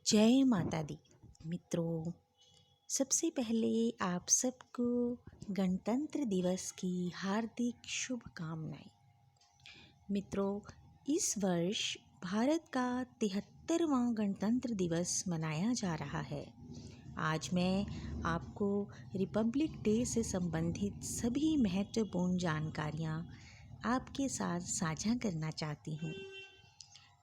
जय माता दी। मित्रों, सबसे पहले आप सबको गणतंत्र दिवस की हार्दिक शुभकामनाएं। मित्रों, इस वर्ष भारत का 73वां गणतंत्र दिवस मनाया जा रहा है। आज मैं आपको रिपब्लिक डे से संबंधित सभी महत्वपूर्ण जानकारियां आपके साथ साझा करना चाहती हूँ।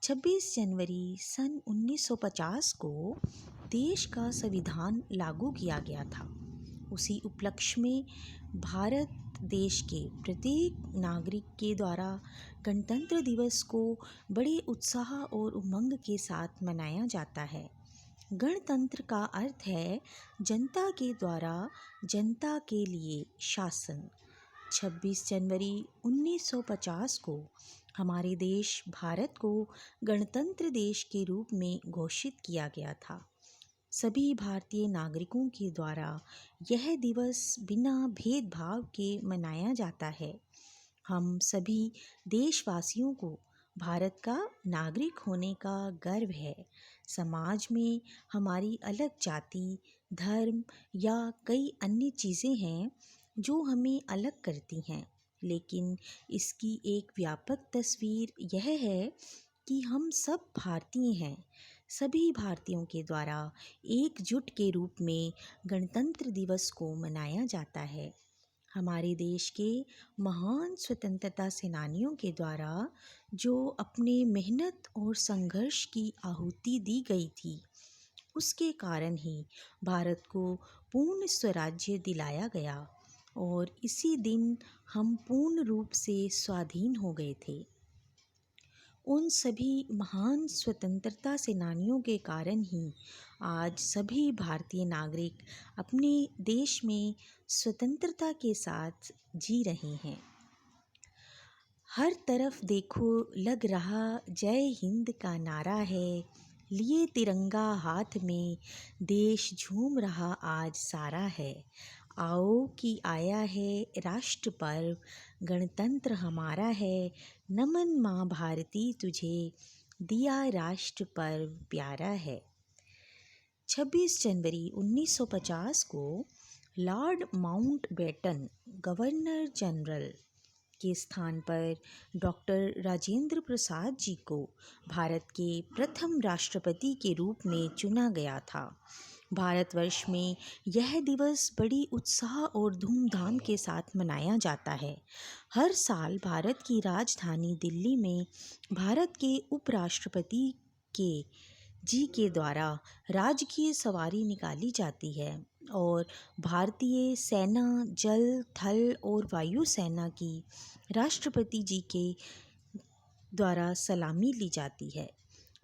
26 जनवरी सन 1950 को देश का संविधान लागू किया गया था। उसी उपलक्ष्य में भारत देश के प्रत्येक नागरिक के द्वारा गणतंत्र दिवस को बड़े उत्साह और उमंग के साथ मनाया जाता है। गणतंत्र का अर्थ है जनता के द्वारा जनता के लिए शासन। 26 जनवरी 1950 को हमारे देश भारत को गणतंत्र देश के रूप में घोषित किया गया था। सभी भारतीय नागरिकों के द्वारा यह दिवस बिना भेदभाव के मनाया जाता है। हम सभी देशवासियों को भारत का नागरिक होने का गर्व है। समाज में हमारी अलग जाति, धर्म या कई अन्य चीज़ें हैं जो हमें अलग करती हैं, लेकिन इसकी एक व्यापक तस्वीर यह है कि हम सब भारतीय हैं। सभी भारतीयों के द्वारा एकजुट के रूप में गणतंत्र दिवस को मनाया जाता है। हमारे देश के महान स्वतंत्रता सेनानियों के द्वारा जो अपने मेहनत और संघर्ष की आहुति दी गई थी, उसके कारण ही भारत को पूर्ण स्वराज्य दिलाया गया और इसी दिन हम पूर्ण रूप से स्वाधीन हो गए थे। उन सभी महान स्वतंत्रता सेनानियों के कारण ही आज सभी भारतीय नागरिक अपने देश में स्वतंत्रता के साथ जी रहे हैं। हर तरफ देखो लग रहा जय हिंद का नारा है, लिए तिरंगा हाथ में देश झूम रहा आज सारा है। आओ कि आया है राष्ट्र पर्व, गणतंत्र हमारा है, नमन माँ भारती तुझे, दिया राष्ट्र पर्व प्यारा है। 26 जनवरी 1950 को लॉर्ड माउंटबेटन गवर्नर जनरल के स्थान पर डॉक्टर राजेंद्र प्रसाद जी को भारत के प्रथम राष्ट्रपति के रूप में चुना गया था। भारतवर्ष में यह दिवस बड़ी उत्साह और धूमधाम के साथ मनाया जाता है। हर साल भारत की राजधानी दिल्ली में भारत के उपराष्ट्रपति के द्वारा राजकीय सवारी निकाली जाती है और भारतीय सेना, जल, थल और वायु सेना की राष्ट्रपति जी के द्वारा सलामी ली जाती है।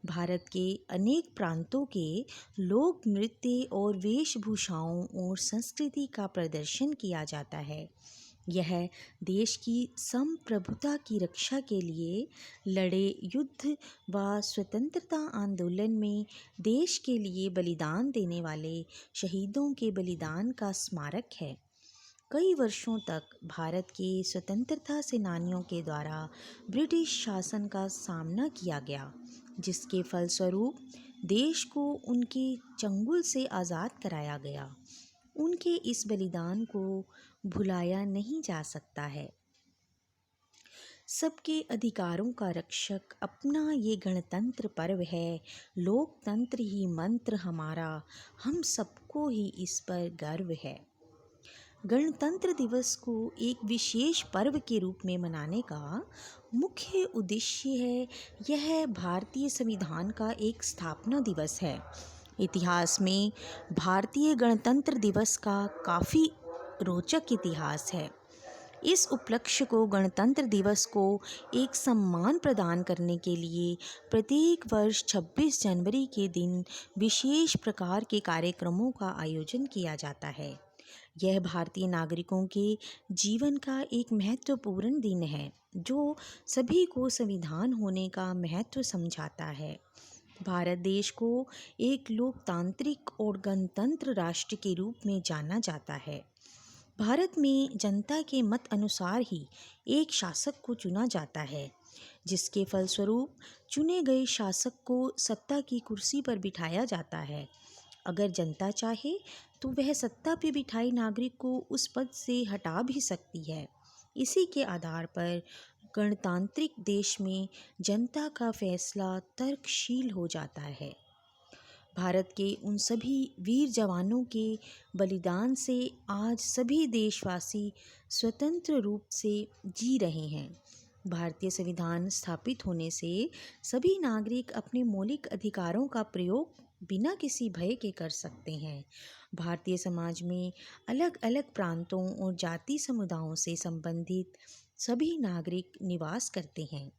भारत के अनेक प्रांतों के लोक नृत्य और वेशभूषाओं और संस्कृति का प्रदर्शन किया जाता है। यह देश की संप्रभुता की रक्षा के लिए लड़े युद्ध व स्वतंत्रता आंदोलन में देश के लिए बलिदान देने वाले शहीदों के बलिदान का स्मारक है। कई वर्षों तक भारत के स्वतंत्रता सेनानियों के द्वारा ब्रिटिश शासन का सामना किया गया, जिसके फलस्वरूप देश को उनके चंगुल से आज़ाद कराया गया। उनके इस बलिदान को भुलाया नहीं जा सकता है। सबके अधिकारों का रक्षक अपना ये गणतंत्र पर्व है, लोकतंत्र ही मंत्र हमारा, हम सबको ही इस पर गर्व है। गणतंत्र दिवस को एक विशेष पर्व के रूप में मनाने का मुख्य उद्देश्य है यह भारतीय संविधान का एक स्थापना दिवस है। इतिहास में भारतीय गणतंत्र दिवस का काफ़ी रोचक इतिहास है। इस उपलक्ष्य को गणतंत्र दिवस को एक सम्मान प्रदान करने के लिए प्रत्येक वर्ष 26 जनवरी के दिन विशेष प्रकार के कार्यक्रमों का आयोजन किया जाता है। यह भारतीय नागरिकों के जीवन का एक महत्वपूर्ण दिन है जो सभी को संविधान होने का महत्व समझाता है। भारत देश को एक लोकतांत्रिक और गणतंत्र राष्ट्र के रूप में जाना जाता है। भारत में जनता के मत अनुसार ही एक शासक को चुना जाता है। जिसके फलस्वरूप चुने गए शासक को सत्ता की कुर्सी पर बिठाया जाता है। अगर जनता चाहे तो वह सत्ता पे बिठाई नागरिक को उस पद से हटा भी सकती है। इसी के आधार पर गणतांत्रिक देश में जनता का फैसला तर्कशील हो जाता है। भारत के उन सभी वीर जवानों के बलिदान से आज सभी देशवासी स्वतंत्र रूप से जी रहे हैं। भारतीय संविधान स्थापित होने से सभी नागरिक अपने मौलिक अधिकारों का प्रयोग बिना किसी भय के कर सकते हैं। भारतीय समाज में अलग अलग प्रांतों और जाति समुदायों से संबंधित सभी नागरिक निवास करते हैं।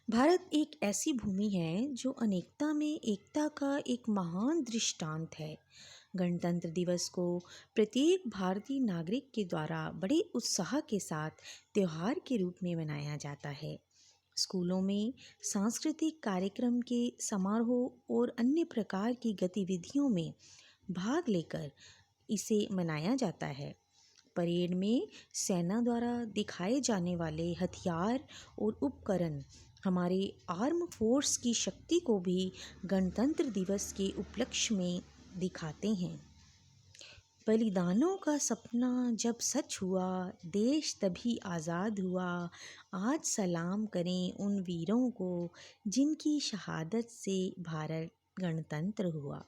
भारत एक ऐसी भूमि है जो अनेकता में एकता का एक महान दृष्टांत है। गणतंत्र दिवस को प्रत्येक भारतीय नागरिक के द्वारा बड़े उत्साह के साथ त्योहार के रूप में मनाया जाता है। स्कूलों में सांस्कृतिक कार्यक्रम के समारोह और अन्य प्रकार की गतिविधियों में भाग लेकर इसे मनाया जाता है। परेड में सेना द्वारा दिखाए जाने वाले हथियार और उपकरण हमारे आर्म फोर्स की शक्ति को भी गणतंत्र दिवस के उपलक्ष्य में दिखाते हैं। बलिदानों का सपना जब सच हुआ, देश तभी आज़ाद हुआ। आज सलाम करें उन वीरों को जिनकी शहादत से भारत गणतंत्र हुआ।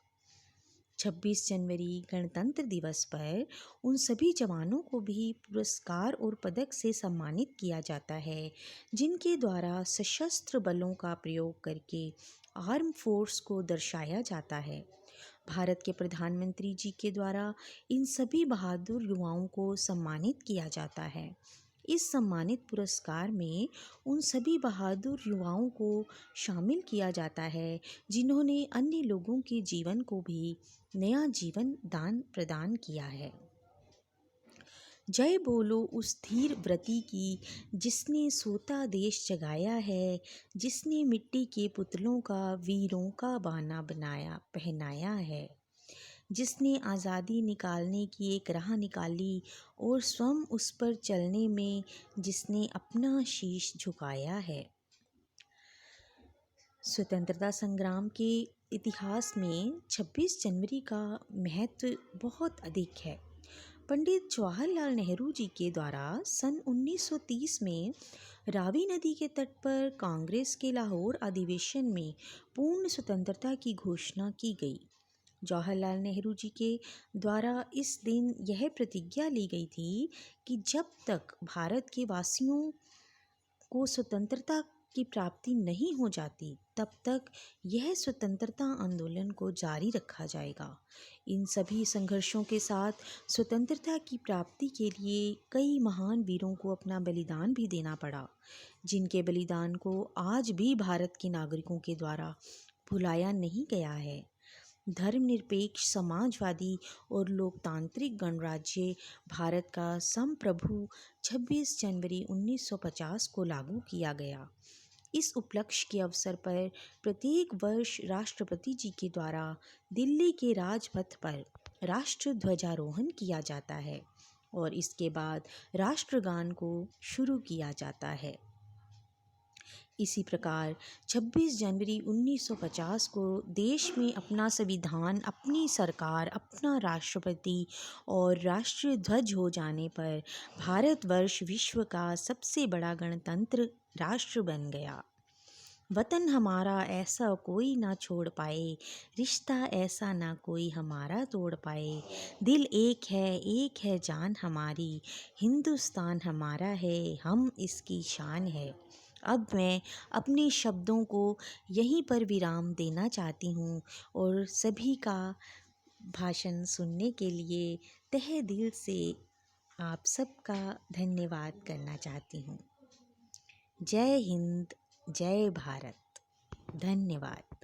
26 जनवरी गणतंत्र दिवस पर उन सभी जवानों को भी पुरस्कार और पदक से सम्मानित किया जाता है जिनके द्वारा सशस्त्र बलों का प्रयोग करके आर्म फोर्स को दर्शाया जाता है। भारत के प्रधानमंत्री जी के द्वारा इन सभी बहादुर युवाओं को सम्मानित किया जाता है। इस सम्मानित पुरस्कार में उन सभी बहादुर युवाओं को शामिल किया जाता है जिन्होंने अन्य लोगों के जीवन को भी नया जीवन दान प्रदान किया है। जय बोलो उस धीर व्रती की जिसने सोता देश जगाया है, जिसने मिट्टी के पुतलों का वीरों का बाना बनाया पहनाया है, जिसने आज़ादी निकालने की एक राह निकाली और स्वयं उस पर चलने में जिसने अपना शीश झुकाया है। स्वतंत्रता संग्राम के इतिहास में 26 जनवरी का महत्व बहुत अधिक है। पंडित जवाहरलाल नेहरू जी के द्वारा सन 1930 में रावी नदी के तट पर कांग्रेस के लाहौर अधिवेशन में पूर्ण स्वतंत्रता की घोषणा की गई। जवाहरलाल नेहरू जी के द्वारा इस दिन यह प्रतिज्ञा ली गई थी कि जब तक भारत के वासियों को स्वतंत्रता की प्राप्ति नहीं हो जाती तब तक यह स्वतंत्रता आंदोलन को जारी रखा जाएगा। इन सभी संघर्षों के साथ स्वतंत्रता की प्राप्ति के लिए कई महान वीरों को अपना बलिदान भी देना पड़ा, जिनके बलिदान को आज भी भारत के नागरिकों के द्वारा भुलाया नहीं गया है। धर्मनिरपेक्ष समाजवादी और लोकतांत्रिक गणराज्य भारत का संप्रभु 26 जनवरी 1950 को लागू किया गया। इस उपलक्ष्य के अवसर पर प्रत्येक वर्ष राष्ट्रपति जी के द्वारा दिल्ली के राजपथ पर राष्ट्र ध्वजारोहण किया जाता है और इसके बाद राष्ट्रगान को शुरू किया जाता है। इसी प्रकार 26 जनवरी 1950 को देश में अपना संविधान, अपनी सरकार, अपना राष्ट्रपति और राष्ट्रीय ध्वज हो जाने पर भारतवर्ष विश्व का सबसे बड़ा गणतंत्र राष्ट्र बन गया। वतन हमारा ऐसा कोई ना छोड़ पाए, रिश्ता ऐसा ना कोई हमारा तोड़ पाए। दिल एक है जान हमारी, हिंदुस्तान हमारा है, हम इसकी शान है। अब मैं अपने शब्दों को यहीं पर विराम देना चाहती हूँ और सभी का भाषण सुनने के लिए तहे दिल से आप सबका धन्यवाद करना चाहती हूँ। जय हिंद, जय भारत। धन्यवाद।